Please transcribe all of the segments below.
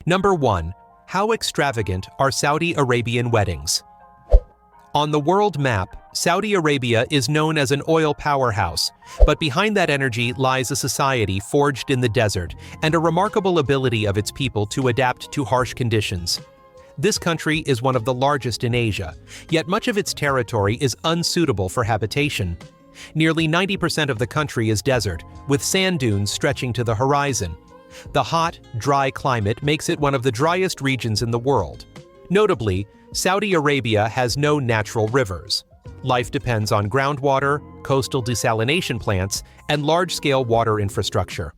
Number 1. How extravagant are Saudi Arabian weddings? On the world map, Saudi Arabia is known as an oil powerhouse, but behind that energy lies a society forged in the desert and a remarkable ability of its people to adapt to harsh conditions. This country is one of the largest in Asia, yet much of its territory is unsuitable for habitation. Nearly 90% of the country is desert, with sand dunes stretching to the horizon. The hot, dry climate makes it one of the driest regions in the world. Notably, Saudi Arabia has no natural rivers. Life depends on groundwater, coastal desalination plants, and large-scale water infrastructure.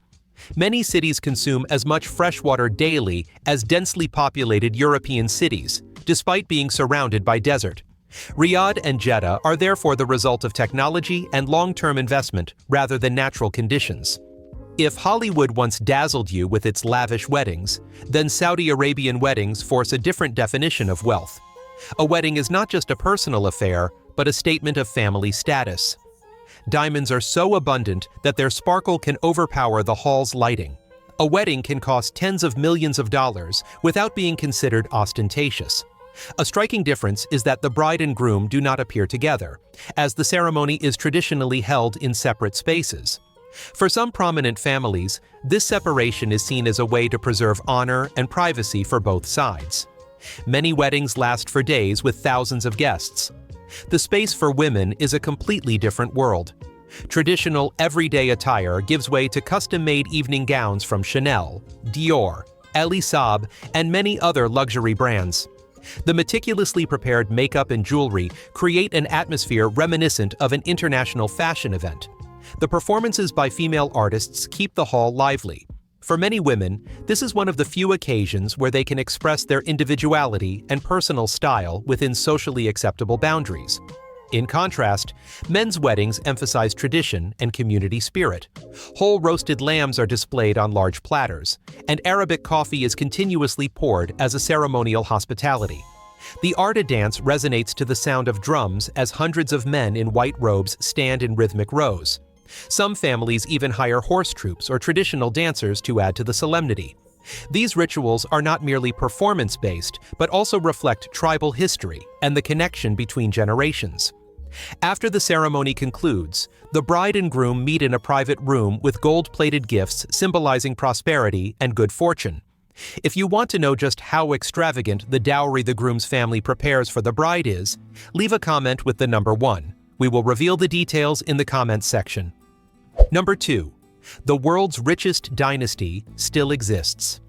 Many cities consume as much fresh water daily as densely populated European cities, despite being surrounded by desert. Riyadh and Jeddah are therefore the result of technology and long-term investment rather than natural conditions. If Hollywood once dazzled you with its lavish weddings, then Saudi Arabian weddings force a different definition of wealth. A wedding is not just a personal affair, but a statement of family status. Diamonds are so abundant that their sparkle can overpower the hall's lighting. A wedding can cost tens of millions of dollars without being considered ostentatious. A striking difference is that the bride and groom do not appear together, as the ceremony is traditionally held in separate spaces. For some prominent families, this separation is seen as a way to preserve honor and privacy for both sides. Many weddings last for days with thousands of guests. The space for women is a completely different world. Traditional everyday attire gives way to custom-made evening gowns from Chanel, Dior, Al-Saud, and many other luxury brands. The meticulously prepared makeup and jewelry create an atmosphere reminiscent of an international fashion event. The performances by female artists keep the hall lively. For many women, this is one of the few occasions where they can express their individuality and personal style within socially acceptable boundaries. In contrast, men's weddings emphasize tradition and community spirit. Whole roasted lambs are displayed on large platters, and Arabic coffee is continuously poured as a ceremonial hospitality. The Arda dance resonates to the sound of drums as hundreds of men in white robes stand in rhythmic rows. Some families even hire horse troops or traditional dancers to add to the solemnity. These rituals are not merely performance-based, but also reflect tribal history and the connection between generations. After the ceremony concludes, the bride and groom meet in a private room with gold-plated gifts symbolizing prosperity and good fortune. If you want to know just how extravagant the dowry the groom's family prepares for the bride is, leave a comment with the number 1. We will reveal the details in the comments section. Number 2. The world's richest dynasty still exists.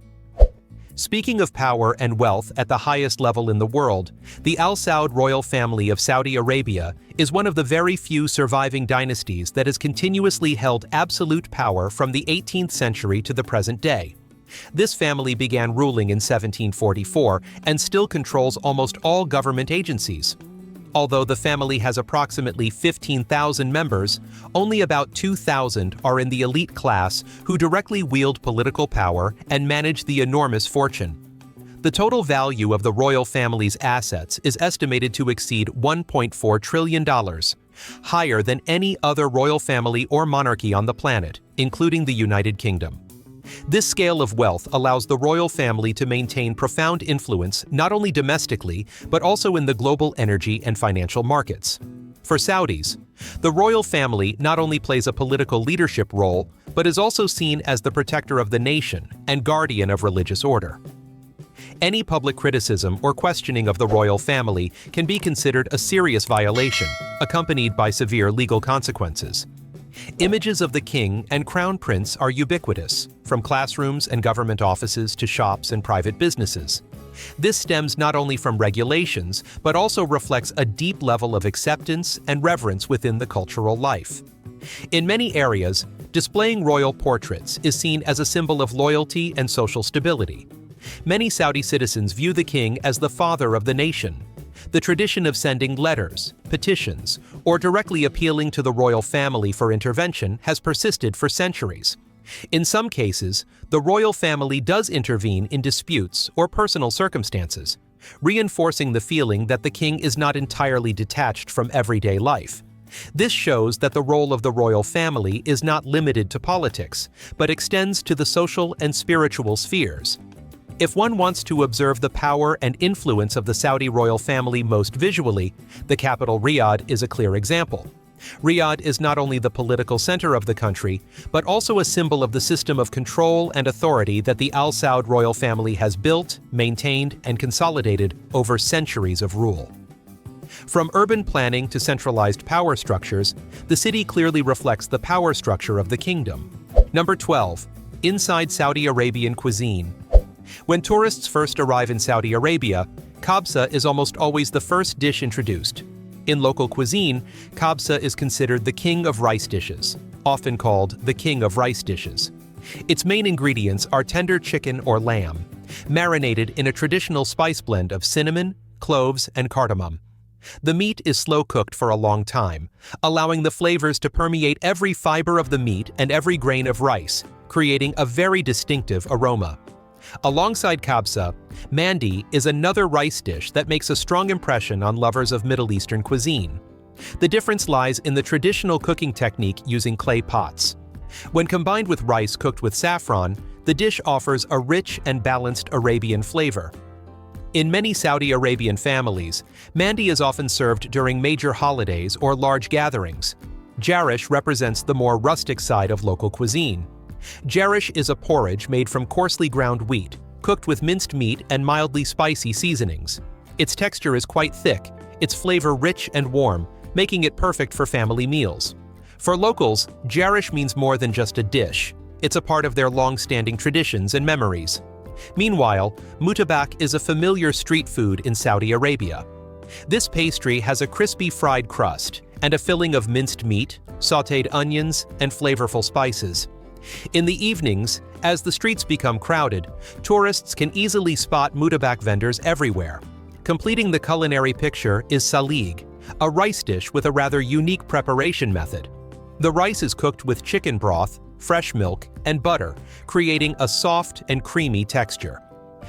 Speaking of power and wealth at the highest level in the world, the Al-Saud royal family of Saudi Arabia is one of the very few surviving dynasties that has continuously held absolute power from the 18th century to the present day. This family began ruling in 1744 and still controls almost all government agencies. Although the family has approximately 15,000 members, only about 2,000 are in the elite class who directly wield political power and manage the enormous fortune. The total value of the royal family's assets is estimated to exceed $1.4 trillion, higher than any other royal family or monarchy on the planet, including the United Kingdom. This scale of wealth allows the royal family to maintain profound influence not only domestically, but also in the global energy and financial markets. For Saudis, the royal family not only plays a political leadership role, but is also seen as the protector of the nation and guardian of religious order. Any public criticism or questioning of the royal family can be considered a serious violation, accompanied by severe legal consequences. Images of the king and crown prince are ubiquitous, from classrooms and government offices to shops and private businesses. This stems not only from regulations, but also reflects a deep level of acceptance and reverence within the cultural life. In many areas, displaying royal portraits is seen as a symbol of loyalty and social stability. Many Saudi citizens view the king as the father of the nation. The tradition of sending letters, petitions, or directly appealing to the royal family for intervention has persisted for centuries. In some cases, the royal family does intervene in disputes or personal circumstances, reinforcing the feeling that the king is not entirely detached from everyday life. This shows that the role of the royal family is not limited to politics, but extends to the social and spiritual spheres. If one wants to observe the power and influence of the Saudi royal family most visually, the capital Riyadh is a clear example. Riyadh is not only the political center of the country, but also a symbol of the system of control and authority that the Al-Saud royal family has built, maintained, and consolidated over centuries of rule. From urban planning to centralized power structures, the city clearly reflects the power structure of the kingdom. Number 12. Inside Saudi Arabian cuisine. When tourists first arrive in Saudi Arabia, kabsa is almost always the first dish introduced. In local cuisine, kabsa is considered the king of rice dishes, often called the king of rice dishes. Its main ingredients are tender chicken or lamb, marinated in a traditional spice blend of cinnamon, cloves, and cardamom. The meat is slow-cooked for a long time, allowing the flavors to permeate every fiber of the meat and every grain of rice, creating a very distinctive aroma. Alongside kabsa, mandi is another rice dish that makes a strong impression on lovers of Middle Eastern cuisine. The difference lies in the traditional cooking technique using clay pots. When combined with rice cooked with saffron, the dish offers a rich and balanced Arabian flavor. In many Saudi Arabian families, mandi is often served during major holidays or large gatherings. Jarish represents the more rustic side of local cuisine. Jarish is a porridge made from coarsely ground wheat, cooked with minced meat and mildly spicy seasonings. Its texture is quite thick, its flavor rich and warm, making it perfect for family meals. For locals, jarish means more than just a dish. It's a part of their long-standing traditions and memories. Meanwhile, mutabak is a familiar street food in Saudi Arabia. This pastry has a crispy fried crust and a filling of minced meat, sautéed onions, and flavorful spices. In the evenings, as the streets become crowded, tourists can easily spot mutabak vendors everywhere. Completing the culinary picture is salig, a rice dish with a rather unique preparation method. The rice is cooked with chicken broth, fresh milk, and butter, creating a soft and creamy texture.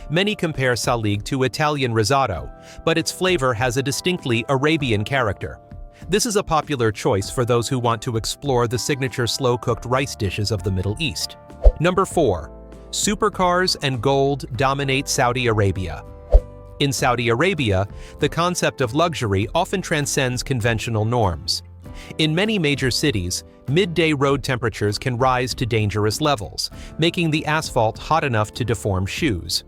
Many compare salig to Italian risotto, but its flavor has a distinctly Arabian character. This is a popular choice for those who want to explore the signature slow-cooked rice dishes of the Middle East. Number 4. Supercars and gold dominate Saudi Arabia. In Saudi Arabia, the concept of luxury often transcends conventional norms. In many major cities, midday road temperatures can rise to dangerous levels, making the asphalt hot enough to deform shoes.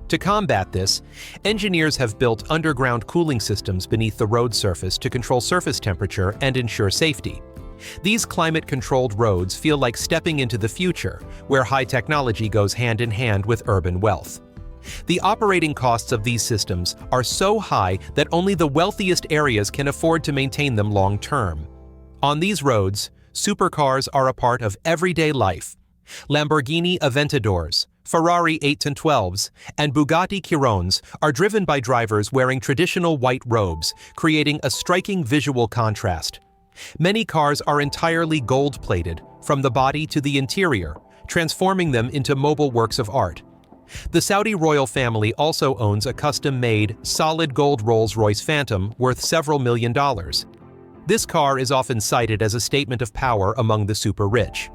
To combat this, engineers have built underground cooling systems beneath the road surface to control surface temperature and ensure safety. These climate-controlled roads feel like stepping into the future, where high technology goes hand in hand with urban wealth. The operating costs of these systems are so high that only the wealthiest areas can afford to maintain them long-term. On these roads, supercars are a part of everyday life. Lamborghini Aventadors, Ferrari 812s, and Bugatti Chirons are driven by drivers wearing traditional white robes, creating a striking visual contrast. Many cars are entirely gold-plated, from the body to the interior, transforming them into mobile works of art. The Saudi royal family also owns a custom-made, solid gold Rolls-Royce Phantom worth several $million. This car is often cited as a statement of power among the super-rich.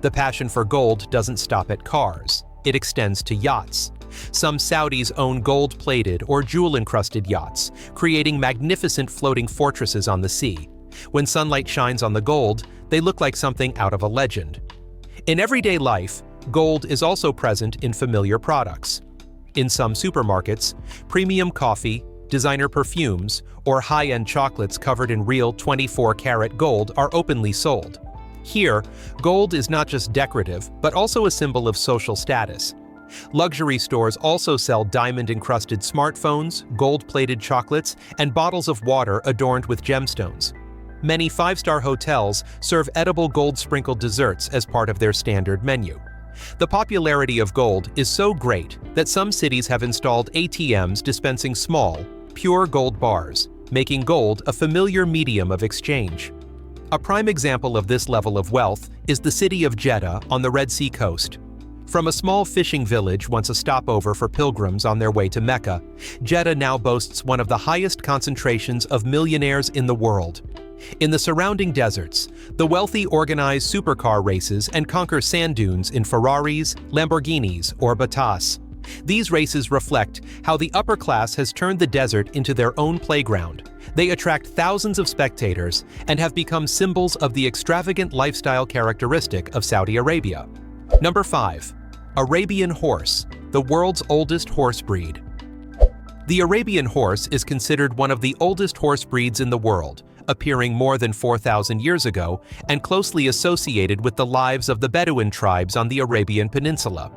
The passion for gold doesn't stop at cars. It extends to yachts. Some Saudis own gold-plated or jewel-encrusted yachts, creating magnificent floating fortresses on the sea. When sunlight shines on the gold, they look like something out of a legend. In everyday life, gold is also present in familiar products. In some supermarkets, premium coffee, designer perfumes, or high-end chocolates covered in real 24-karat gold are openly sold. Here, gold is not just decorative, but also a symbol of social status. Luxury stores also sell diamond-encrusted smartphones, gold-plated chocolates, and bottles of water adorned with gemstones. Many five-star hotels serve edible gold-sprinkled desserts as part of their standard menu. The popularity of gold is so great that some cities have installed ATMs dispensing small, pure gold bars, making gold a familiar medium of exchange. A prime example of this level of wealth is the city of Jeddah on the Red Sea coast. From a small fishing village once a stopover for pilgrims on their way to Mecca, Jeddah now boasts one of the highest concentrations of millionaires in the world. In the surrounding deserts, the wealthy organize supercar races and conquer sand dunes in Ferraris, Lamborghinis, or Batas. These races reflect how the upper class has turned the desert into their own playground. They attract thousands of spectators and have become symbols of the extravagant lifestyle characteristic of Saudi Arabia. Number 5. Arabian horse, the world's oldest horse breed. The Arabian horse is considered one of the oldest horse breeds in the world, appearing more than 4,000 years ago and closely associated with the lives of the Bedouin tribes on the Arabian Peninsula.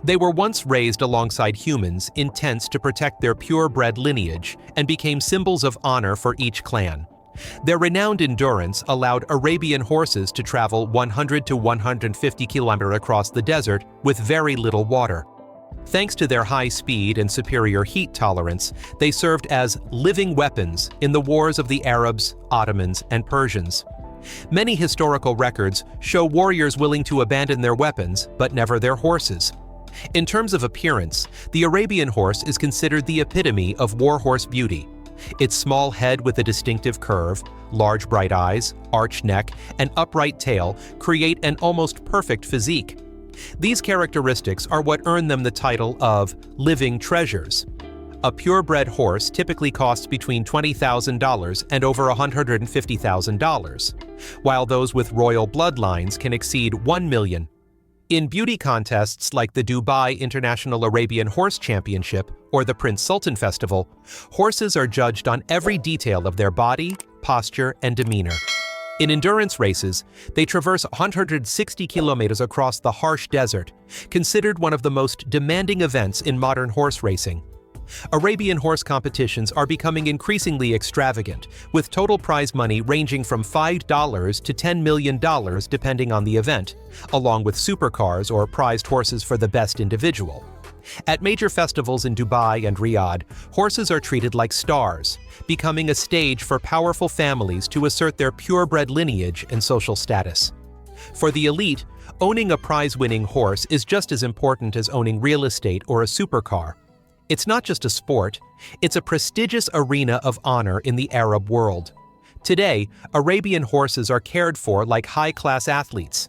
They were once raised alongside humans in tents to protect their purebred lineage and became symbols of honor for each clan. Their renowned endurance allowed Arabian horses to travel 100 to 150 kilometers across the desert with very little water. Thanks to their high speed and superior heat tolerance, they served as living weapons in the wars of the Arabs, Ottomans, and Persians. Many historical records show warriors willing to abandon their weapons, but never their horses. In terms of appearance, the Arabian horse is considered the epitome of warhorse beauty. Its small head with a distinctive curve, large bright eyes, arched neck, and upright tail create an almost perfect physique. These characteristics are what earn them the title of living treasures. A purebred horse typically costs between $20,000 and over $150,000, while those with royal bloodlines can exceed $1 million. In beauty contests like the Dubai International Arabian Horse Championship or the Prince Sultan Festival, horses are judged on every detail of their body, posture, and demeanor. In endurance races, they traverse 160 kilometers across the harsh desert, considered one of the most demanding events in modern horse racing. Arabian horse competitions are becoming increasingly extravagant, with total prize money ranging from $5 to $10 million depending on the event, along with supercars or prized horses for the best individual. At major festivals in Dubai and Riyadh, horses are treated like stars, becoming a stage for powerful families to assert their purebred lineage and social status. For the elite, owning a prize-winning horse is just as important as owning real estate or a supercar. It's not just a sport, it's a prestigious arena of honor in the Arab world. Today, Arabian horses are cared for like high-class athletes.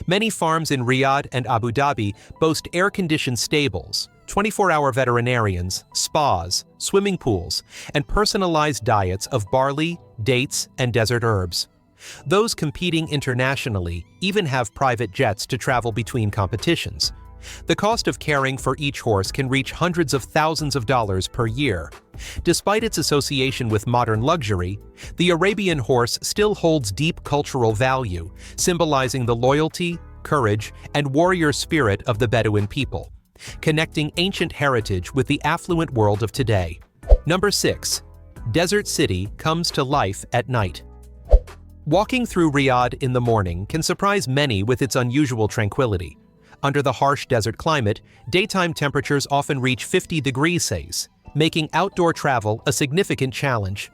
Many farms in Riyadh and Abu Dhabi boast air-conditioned stables, 24-hour veterinarians, spas, swimming pools, and personalized diets of barley, dates, and desert herbs. Those competing internationally even have private jets to travel between competitions. The cost of caring for each horse can reach hundreds of thousands of dollars per year. Despite its association with modern luxury, the Arabian horse still holds deep cultural value, symbolizing the loyalty, courage, and warrior spirit of the Bedouin people, connecting ancient heritage with the affluent world of today. Number 6. Desert City comes to life at night. Walking through Riyadh in the morning can surprise many with its unusual tranquility. Under the harsh desert climate, daytime temperatures often reach 50 degrees Celsius, making outdoor travel a significant challenge.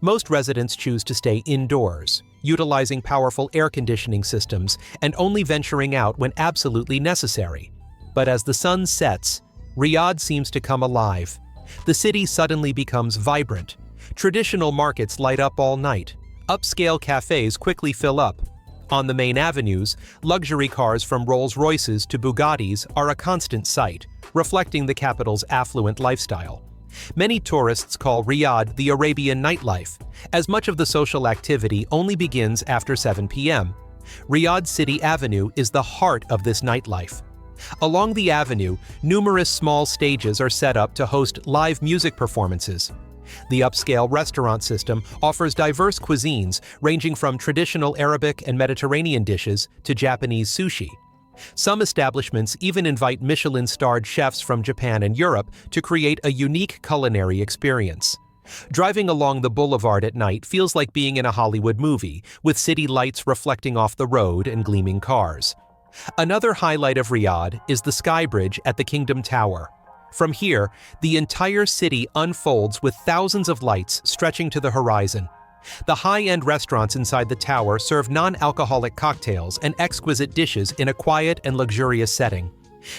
Most residents choose to stay indoors, utilizing powerful air conditioning systems and only venturing out when absolutely necessary. But as the sun sets, Riyadh seems to come alive. The city suddenly becomes vibrant. Traditional markets light up all night. Upscale cafes quickly fill up. On the main avenues, luxury cars from Rolls-Royces to Bugattis are a constant sight, reflecting the capital's affluent lifestyle. Many tourists call Riyadh the Arabian nightlife, as much of the social activity only begins after 7 p.m. Riyadh City Avenue is the heart of this nightlife. Along the avenue, numerous small stages are set up to host live music performances. The upscale restaurant system offers diverse cuisines ranging from traditional Arabic and Mediterranean dishes to Japanese sushi. Some establishments even invite Michelin-starred chefs from Japan and Europe to create a unique culinary experience. Driving along the boulevard at night feels like being in a Hollywood movie, with city lights reflecting off the road and gleaming cars. Another highlight of Riyadh is the sky bridge at the Kingdom Tower. From here, the entire city unfolds with thousands of lights stretching to the horizon. The high-end restaurants inside the tower serve non-alcoholic cocktails and exquisite dishes in a quiet and luxurious setting.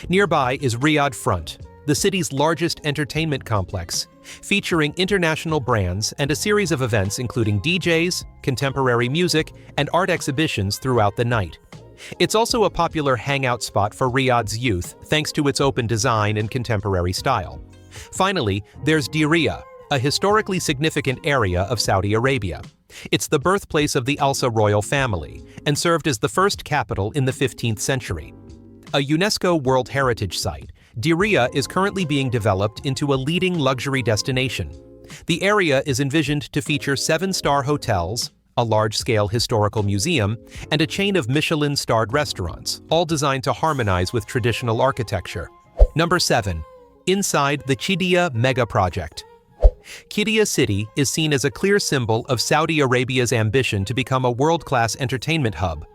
Nearby is Riyadh Front, the city's largest entertainment complex, featuring international brands and a series of events including DJs, contemporary music, and art exhibitions throughout the night. It's also a popular hangout spot for Riyadh's youth thanks to its open design and contemporary style. Finally, there's Diriyah, a historically significant area of Saudi Arabia. It's the birthplace of the Al-Saud royal family and served as the first capital in the 15th century. A UNESCO World Heritage Site, Diriyah is currently being developed into a leading luxury destination. The area is envisioned to feature 7-star hotels, a large-scale historical museum, and a chain of Michelin-starred restaurants, all designed to harmonize with traditional architecture. Number 7. Inside the Qiddiya mega project. Qiddiya City is seen as a clear symbol of Saudi Arabia's ambition to become a world-class entertainment hub.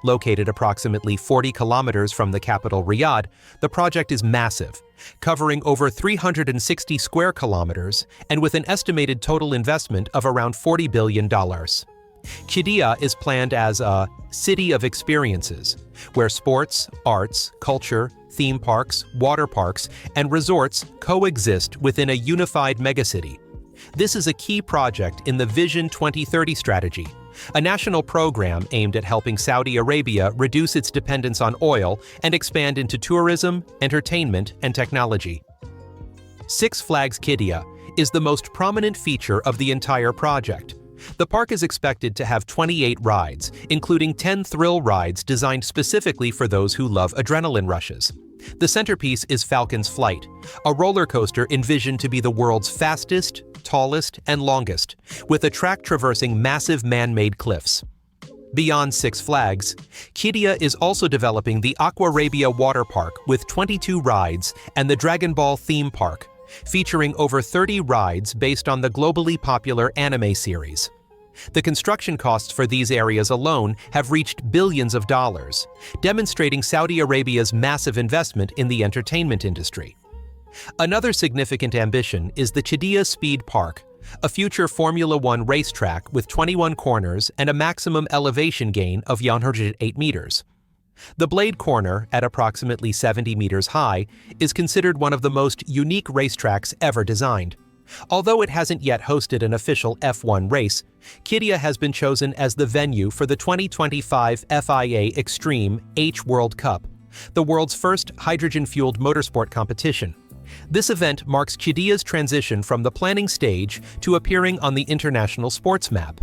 Located approximately 40 kilometers from the capital Riyadh, the project is massive, covering over 360 square kilometers and with an estimated total investment of around $40 billion. Qiddiya is planned as a city of experiences, where sports, arts, culture, theme parks, water parks, and resorts coexist within a unified megacity. This is a key project in the Vision 2030 strategy, a national program aimed at helping Saudi Arabia reduce its dependence on oil and expand into tourism, entertainment, and technology. Six Flags Qiddiya is the most prominent feature of the entire project. The park is expected to have 28 rides, including 10 thrill rides designed specifically for those who love adrenaline rushes. The centerpiece is Falcons Flight, a roller coaster envisioned to be the world's fastest, tallest, and longest, with a track traversing massive man-made cliffs. Beyond Six Flags, Qiddiya is also developing the Aquarabia Water Park with 22 rides and the Dragon Ball theme park, featuring over 30 rides based on the globally popular anime series. The construction costs for these areas alone have reached billions of dollars, demonstrating Saudi Arabia's massive investment in the entertainment industry. Another significant ambition is the Qiddiya Speed Park, a future Formula One racetrack with 21 corners and a maximum elevation gain of 108 meters. The Blade Corner, at approximately 70 meters high, is considered one of the most unique racetracks ever designed. Although it hasn't yet hosted an official F1 race, Qiddiya has been chosen as the venue for the 2025 FIA Extreme H World Cup, the world's first hydrogen-fueled motorsport competition. This event marks Qiddiya's transition from the planning stage to appearing on the international sports map.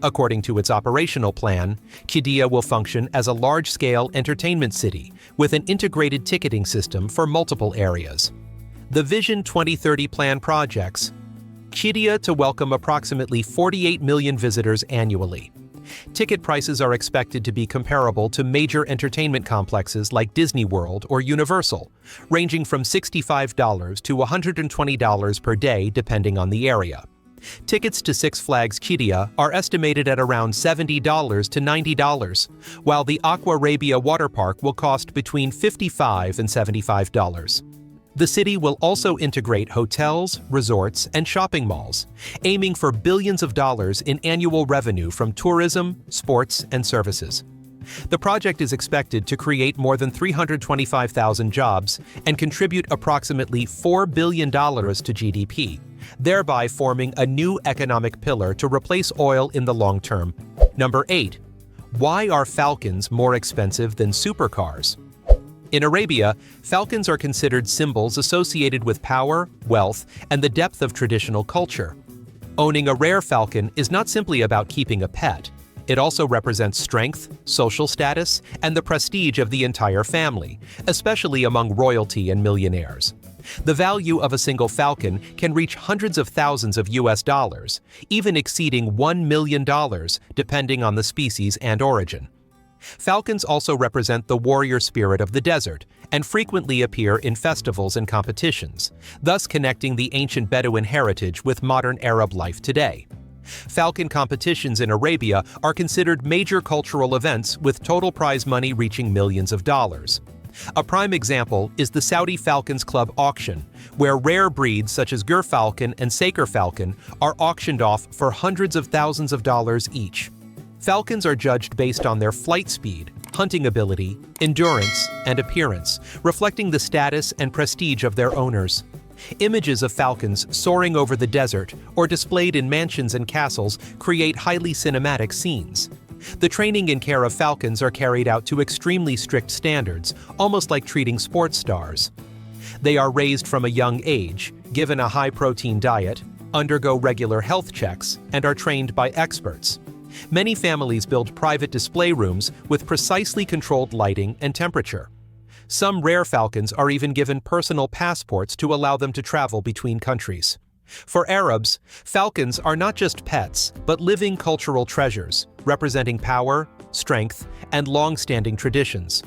According to its operational plan, Qiddiya will function as a large-scale entertainment city with an integrated ticketing system for multiple areas. The Vision 2030 plan projects Qiddiya to welcome approximately 48 million visitors annually. Ticket prices are expected to be comparable to major entertainment complexes like Disney World or Universal, ranging from $65 to $120 per day depending on the area. Tickets to Six Flags Qiddiya are estimated at around $70 to $90, while the Aquarabia Water Park will cost between $55 and $75. The city will also integrate hotels, resorts, and shopping malls, aiming for billions of dollars in annual revenue from tourism, sports, and services. The project is expected to create more than 325,000 jobs and contribute approximately $4 billion to GDP, thereby forming a new economic pillar to replace oil in the long term. Number 8. Why are Falcons more expensive than supercars? In Arabia, falcons are considered symbols associated with power, wealth, and the depth of traditional culture. Owning a rare falcon is not simply about keeping a pet. It also represents strength, social status, and the prestige of the entire family, especially among royalty and millionaires. The value of a single falcon can reach hundreds of thousands of US dollars, even exceeding $1 million, depending on the species and origin. Falcons also represent the warrior spirit of the desert and frequently appear in festivals and competitions, thus connecting the ancient Bedouin heritage with modern Arab life today. Falcon competitions in Arabia are considered major cultural events with total prize money reaching millions of dollars. A prime example is the Saudi Falcons Club auction, where rare breeds such as Gerfalcon and Saker Falcon are auctioned off for hundreds of thousands of dollars each. Falcons are judged based on their flight speed, hunting ability, endurance, and appearance, reflecting the status and prestige of their owners. Images of falcons soaring over the desert or displayed in mansions and castles create highly cinematic scenes. The training and care of falcons are carried out to extremely strict standards, almost like treating sports stars. They are raised from a young age, given a high-protein diet, undergo regular health checks, and are trained by experts. Many families build private display rooms with precisely controlled lighting and temperature. Some rare falcons are even given personal passports to allow them to travel between countries. For Arabs, falcons are not just pets, but living cultural treasures, representing power, strength, and long-standing traditions.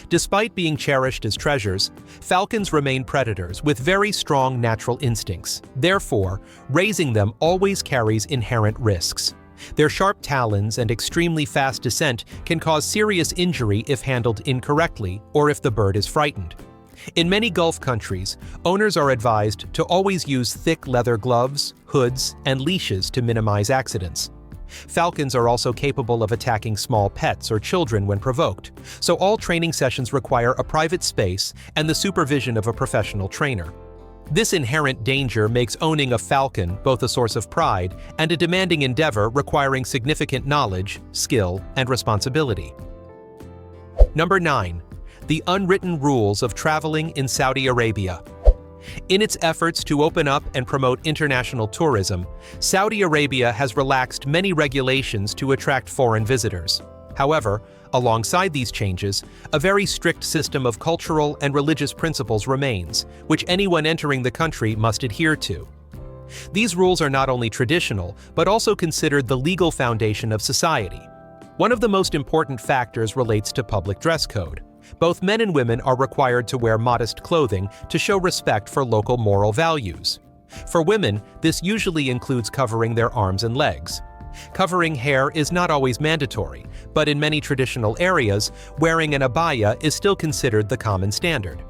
Despite being cherished as treasures, falcons remain predators with very strong natural instincts. Therefore, raising them always carries inherent risks. Their sharp talons and extremely fast descent can cause serious injury if handled incorrectly or if the bird is frightened. In many Gulf countries, owners are advised to always use thick leather gloves, hoods, and leashes to minimize accidents. Falcons are also capable of attacking small pets or children when provoked, so all training sessions require a private space and the supervision of a professional trainer. This inherent danger makes owning a falcon both a source of pride and a demanding endeavor requiring significant knowledge, skill, and responsibility. Number 9. The unwritten rules of traveling in Saudi Arabia. In its efforts to open up and promote international tourism, Saudi Arabia has relaxed many regulations to attract foreign visitors. However, alongside these changes, a very strict system of cultural and religious principles remains, which anyone entering the country must adhere to. These rules are not only traditional, but also considered the legal foundation of society. One of the most important factors relates to public dress code. Both men and women are required to wear modest clothing to show respect for local moral values. For women, this usually includes covering their arms and legs. Covering hair is not always mandatory, but in many traditional areas, wearing an abaya is still considered the common standard.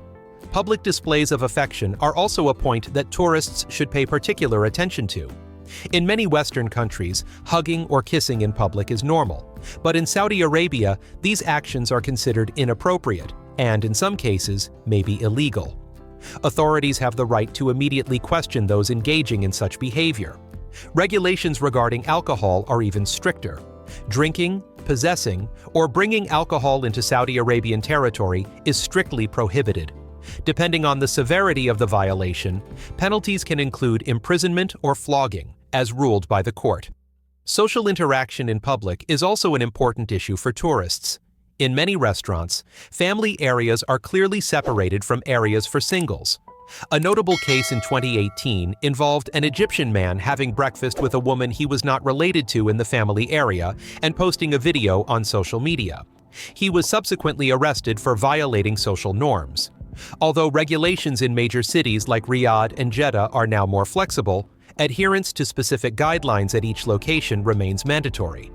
Public displays of affection are also a point that tourists should pay particular attention to. In many Western countries, hugging or kissing in public is normal, but in Saudi Arabia, these actions are considered inappropriate and, in some cases, may be illegal. Authorities have the right to immediately question those engaging in such behavior. Regulations regarding alcohol are even stricter. Drinking, possessing, or bringing alcohol into Saudi Arabian territory is strictly prohibited. Depending on the severity of the violation, penalties can include imprisonment or flogging, as ruled by the court. Social interaction in public is also an important issue for tourists. In many restaurants, family areas are clearly separated from areas for singles. A notable case in 2018 involved an Egyptian man having breakfast with a woman he was not related to in the family area and posting a video on social media. He was subsequently arrested for violating social norms. Although regulations in major cities like Riyadh and Jeddah are now more flexible, adherence to specific guidelines at each location remains mandatory.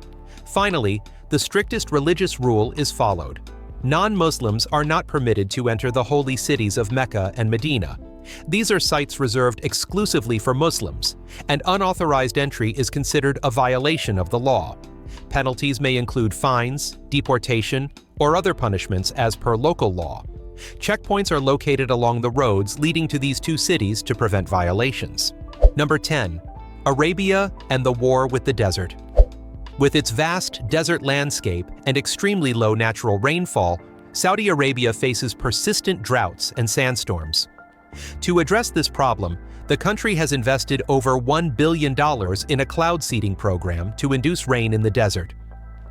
Finally, the strictest religious rule is followed. Non-Muslims are not permitted to enter the holy cities of Mecca and Medina. These are sites reserved exclusively for Muslims, and unauthorized entry is considered a violation of the law. Penalties may include fines, deportation, or other punishments as per local law. Checkpoints are located along the roads leading to these two cities to prevent violations. Number 10. Arabia and the war with the desert. With its vast desert landscape and extremely low natural rainfall, Saudi Arabia faces persistent droughts and sandstorms. To address this problem, the country has invested over $1 billion in a cloud seeding program to induce rain in the desert.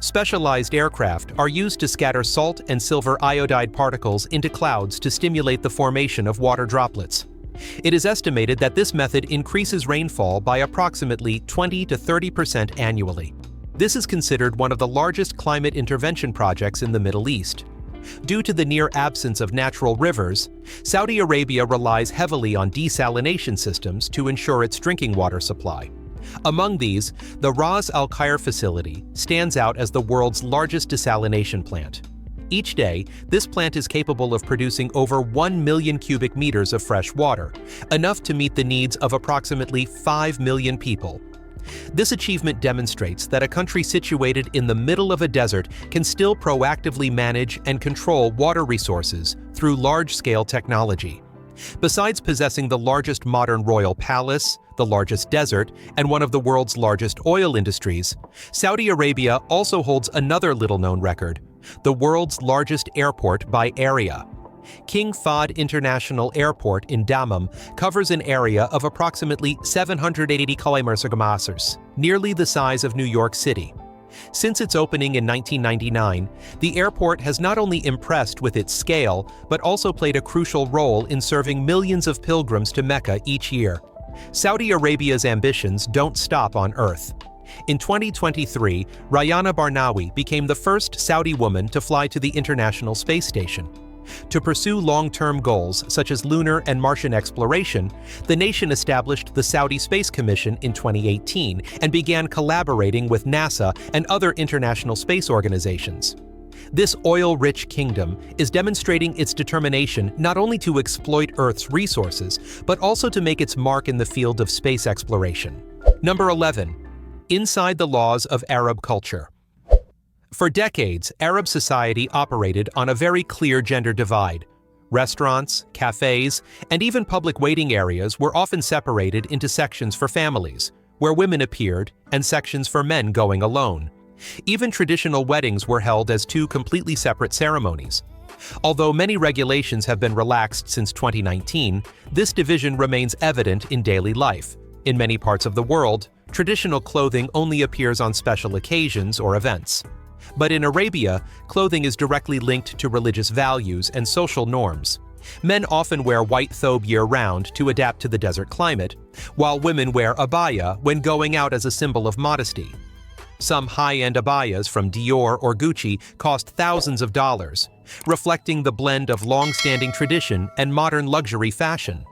Specialized aircraft are used to scatter salt and silver iodide particles into clouds to stimulate the formation of water droplets. It is estimated that this method increases rainfall by approximately 20 to 30% annually. This is considered one of the largest climate intervention projects in the Middle East. Due to the near absence of natural rivers, Saudi Arabia relies heavily on desalination systems to ensure its drinking water supply. Among these, the Ras Al Khair facility stands out as the world's largest desalination plant. Each day, this plant is capable of producing over 1 million cubic meters of fresh water, enough to meet the needs of approximately 5 million people. This achievement demonstrates that a country situated in the middle of a desert can still proactively manage and control water resources through large-scale technology. Besides possessing the largest modern royal palace, the largest desert, and one of the world's largest oil industries, Saudi Arabia also holds another little-known record, the world's largest airport by area. King Fahd International Airport in Dammam covers an area of approximately 780 km², nearly the size of New York City. Since its opening in 1999, the airport has not only impressed with its scale, but also played a crucial role in serving millions of pilgrims to Mecca each year. Saudi Arabia's ambitions don't stop on Earth. In 2023, Rayana Barnawi became the first Saudi woman to fly to the International Space Station. To pursue long-term goals such as lunar and Martian exploration, the nation established the Saudi Space Commission in 2018 and began collaborating with NASA and other international space organizations. This oil-rich kingdom is demonstrating its determination not only to exploit Earth's resources, but also to make its mark in the field of space exploration. Number 11. Inside the laws of Arab culture. For decades, Arab society operated on a very clear gender divide. Restaurants, cafes, and even public waiting areas were often separated into sections for families, where women appeared, and sections for men going alone. Even traditional weddings were held as two completely separate ceremonies. Although many regulations have been relaxed since 2019, this division remains evident in daily life. In many parts of the world, traditional clothing only appears on special occasions or events. But in Arabia, clothing is directly linked to religious values and social norms. Men often wear white thobe year-round to adapt to the desert climate, while women wear abaya when going out as a symbol of modesty. Some high-end abayas from Dior or Gucci cost thousands of dollars, reflecting the blend of long-standing tradition and modern luxury fashion.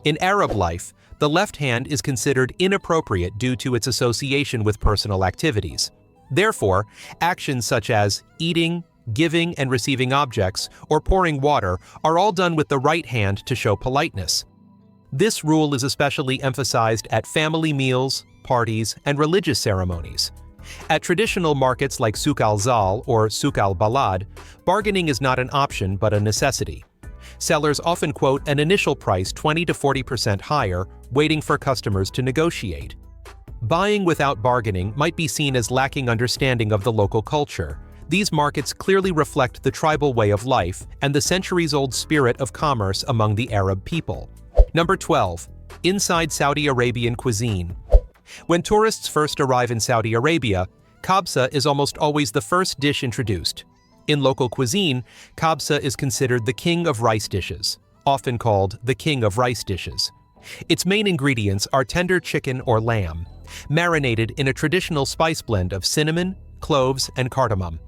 In Arab life, the left hand is considered inappropriate due to its association with personal activities. Therefore, actions such as eating, giving and receiving objects, or pouring water are all done with the right hand to show politeness. This rule is especially emphasized at family meals, parties, and religious ceremonies. At traditional markets like Souk al-Zal or Souk al-Balad, bargaining is not an option but a necessity. Sellers often quote an initial price 20 to 40% higher, waiting for customers to negotiate. Buying without bargaining might be seen as lacking understanding of the local culture. These markets clearly reflect the tribal way of life and the centuries-old spirit of commerce among the Arab people. Number 12. Inside Saudi Arabian cuisine. When tourists first arrive in Saudi Arabia, kabsa is almost always the first dish introduced. In local cuisine, kabsa is considered the king of rice dishes, often called the king of rice dishes. Its main ingredients are tender chicken or lamb, marinated in a traditional spice blend of cinnamon, cloves, and cardamom.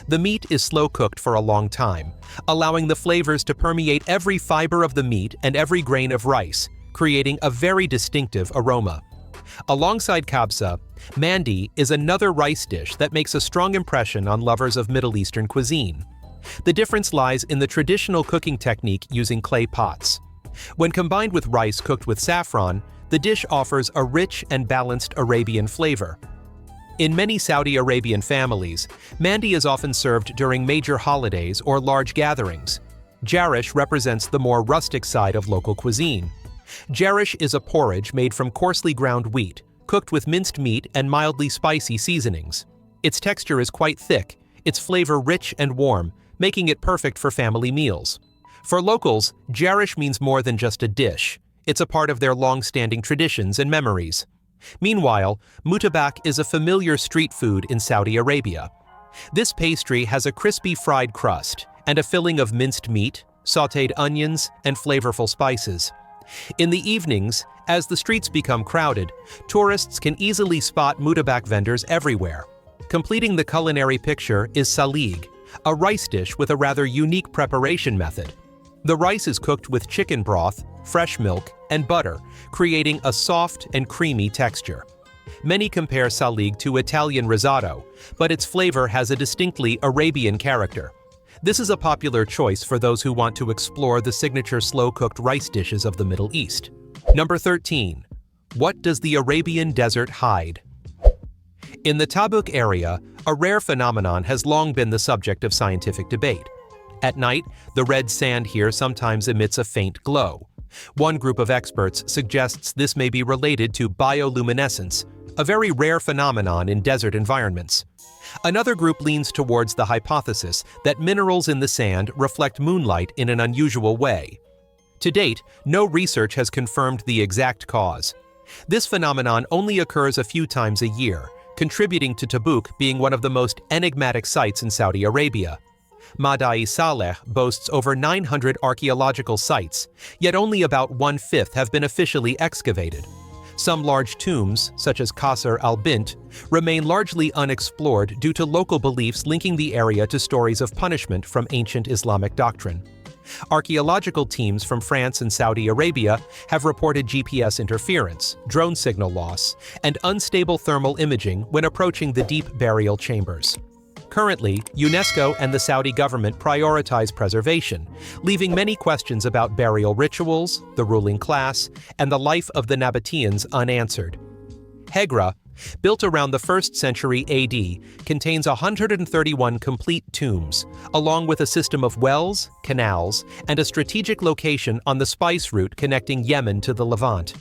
The meat is slow-cooked for a long time, allowing the flavors to permeate every fiber of the meat and every grain of rice, creating a very distinctive aroma. Alongside kabsa, mandi is another rice dish that makes a strong impression on lovers of Middle Eastern cuisine. The difference lies in the traditional cooking technique using clay pots. When combined with rice cooked with saffron, the dish offers a rich and balanced Arabian flavor. In many Saudi Arabian families, mandi is often served during major holidays or large gatherings. Jarish represents the more rustic side of local cuisine. Jarish is a porridge made from coarsely ground wheat, cooked with minced meat and mildly spicy seasonings. Its texture is quite thick, its flavor rich and warm, making it perfect for family meals. For locals, jarish means more than just a dish. It's a part of their long-standing traditions and memories. Meanwhile, mutabak is a familiar street food in Saudi Arabia. This pastry has a crispy fried crust and a filling of minced meat, sautéed onions, and flavorful spices. In the evenings, as the streets become crowded, tourists can easily spot mutabak vendors everywhere. Completing the culinary picture is salig, a rice dish with a rather unique preparation method. The rice is cooked with chicken broth, fresh milk, and butter, creating a soft and creamy texture. Many compare salig to Italian risotto, but its flavor has a distinctly Arabian character. This is a popular choice for those who want to explore the signature slow-cooked rice dishes of the Middle East. Number 13. What does the Arabian desert hide? In the Tabuk area, a rare phenomenon has long been the subject of scientific debate. At night, the red sand here sometimes emits a faint glow. One group of experts suggests this may be related to bioluminescence, a very rare phenomenon in desert environments. Another group leans towards the hypothesis that minerals in the sand reflect moonlight in an unusual way. To date, no research has confirmed the exact cause. This phenomenon only occurs a few times a year, contributing to Tabuk being one of the most enigmatic sites in Saudi Arabia. Madai Saleh boasts over 900 archaeological sites, yet only about 1/5 have been officially excavated. Some large tombs, such as Qasr al-Bint, remain largely unexplored due to local beliefs linking the area to stories of punishment from ancient Islamic doctrine. Archaeological teams from France and Saudi Arabia have reported GPS interference, drone signal loss, and unstable thermal imaging when approaching the deep burial chambers. Currently, UNESCO and the Saudi government prioritize preservation, leaving many questions about burial rituals, the ruling class, and the life of the Nabateans unanswered. Hegra, built around the 1st century AD, contains 131 complete tombs, along with a system of wells, canals, and a strategic location on the spice route connecting Yemen to the Levant.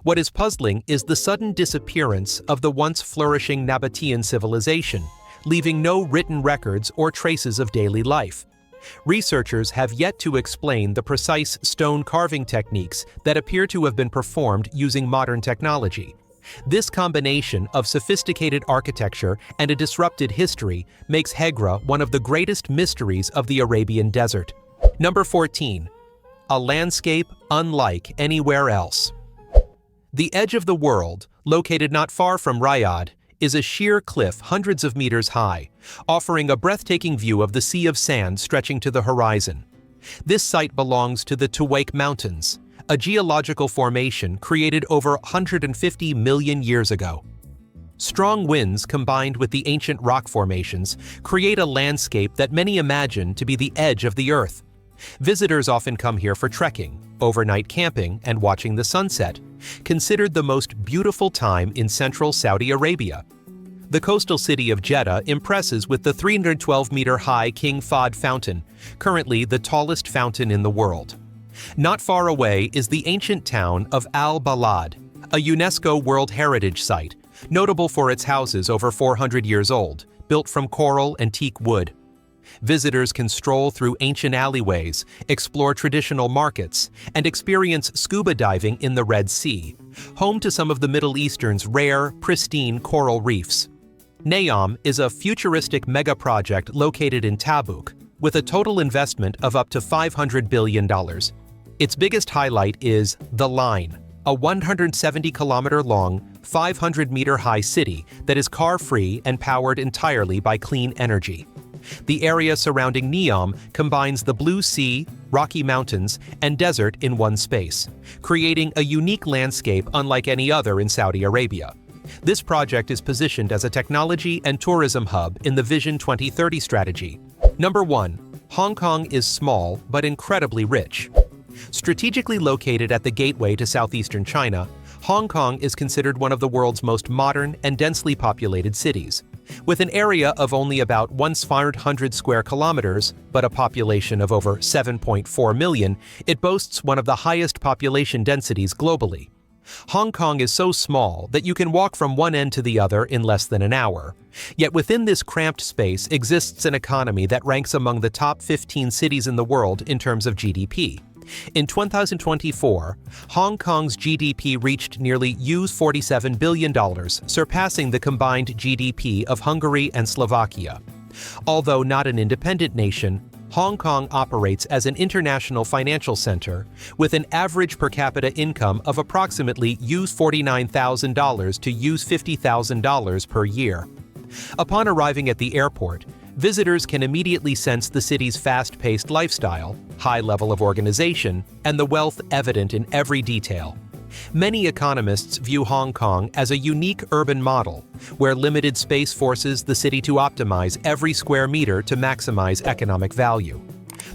What is puzzling is the sudden disappearance of the once flourishing Nabatean civilization, leaving no written records or traces of daily life. Researchers have yet to explain the precise stone carving techniques that appear to have been performed using modern technology. This combination of sophisticated architecture and a disrupted history makes Hegra one of the greatest mysteries of the Arabian desert. Number 14. A landscape unlike anywhere else. The edge of the world, located not far from Riyadh, is a sheer cliff hundreds of meters high, offering a breathtaking view of the sea of sand stretching to the horizon. This site belongs to the Tuwaik Mountains, a geological formation created over 150 million years ago. Strong winds combined with the ancient rock formations create a landscape that many imagine to be the edge of the earth. Visitors often come here for trekking, overnight camping, and watching the sunset, considered the most beautiful time in central Saudi Arabia. The coastal city of Jeddah impresses with the 312-meter-high King Fahd Fountain, currently the tallest fountain in the world. Not far away is the ancient town of Al-Balad, a UNESCO World Heritage Site, notable for its houses over 400 years old, built from coral and teak wood. Visitors can stroll through ancient alleyways, explore traditional markets, and experience scuba diving in the Red Sea, home to some of the Middle Eastern's rare, pristine coral reefs. Neom is a futuristic mega-project located in Tabuk, with a total investment of up to $500 billion. Its biggest highlight is The Line, a 170-kilometer-long, 500-meter-high city that is car-free and powered entirely by clean energy. The area surrounding Neom combines the Blue Sea, Rocky Mountains, and desert in one space, creating a unique landscape unlike any other in Saudi Arabia. This project is positioned as a technology and tourism hub in the Vision 2030 strategy. Number 1. Hong Kong is small but incredibly rich. Strategically located at the gateway to southeastern China, Hong Kong is considered one of the world's most modern and densely populated cities. With an area of only about 1,500 square kilometers, but a population of over 7.4 million, it boasts one of the highest population densities globally. Hong Kong is so small that you can walk from one end to the other in less than an hour. Yet within this cramped space exists an economy that ranks among the top 15 cities in the world in terms of GDP. In 2024, Hong Kong's GDP reached nearly $47 billion, surpassing the combined GDP of Hungary and Slovakia. Although not an independent nation, Hong Kong operates as an international financial center with an average per capita income of approximately $49,000 to $50,000 per year. Upon arriving at the airport, visitors can immediately sense the city's fast-paced lifestyle, high level of organization, and the wealth evident in every detail. Many economists view Hong Kong as a unique urban model, where limited space forces the city to optimize every square meter to maximize economic value.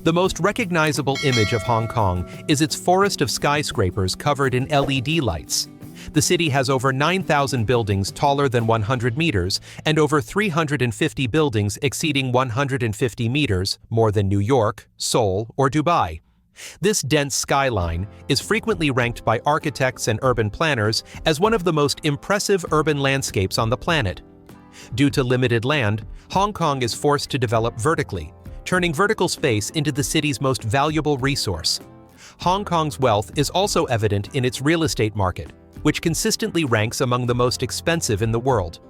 The most recognizable image of Hong Kong is its forest of skyscrapers covered in LED lights. The city has over 9,000 buildings taller than 100 meters and over 350 buildings exceeding 150 meters, more than New York, Seoul, or Dubai. This dense skyline is frequently ranked by architects and urban planners as one of the most impressive urban landscapes on the planet. Due to limited land, Hong Kong is forced to develop vertically, turning vertical space into the city's most valuable resource. Hong Kong's wealth is also evident in its real estate market, which consistently ranks among the most expensive in the world.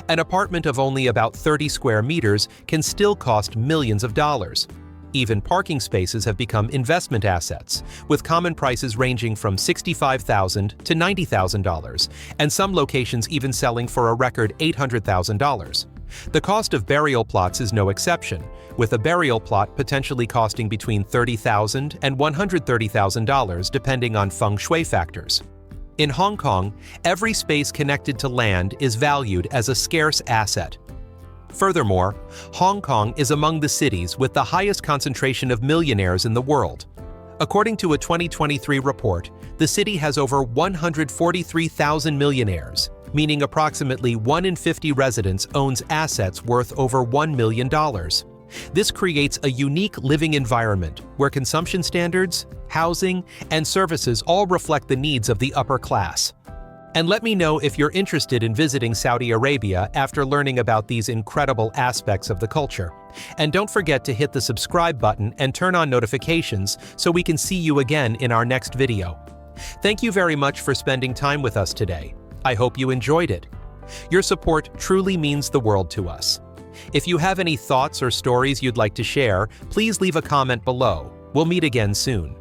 An apartment of only about 30 square meters can still cost millions of dollars. Even parking spaces have become investment assets, with common prices ranging from $65,000 to $90,000, and some locations even selling for a record $800,000. The cost of burial plots is no exception, with a burial plot potentially costing between $30,000 and $130,000 depending on feng shui factors. In Hong Kong, every space connected to land is valued as a scarce asset. Furthermore, Hong Kong is among the cities with the highest concentration of millionaires in the world. According to a 2023 report, the city has over 143,000 millionaires, meaning approximately 1 in 50 residents owns assets worth over $1 million. This creates a unique living environment where consumption standards, housing, and services all reflect the needs of the upper class. And let me know if you're interested in visiting Saudi Arabia after learning about these incredible aspects of the culture. And don't forget to hit the subscribe button and turn on notifications so we can see you again in our next video. Thank you very much for spending time with us today. I hope you enjoyed it. Your support truly means the world to us. If you have any thoughts or stories you'd like to share, please leave a comment below. We'll meet again soon.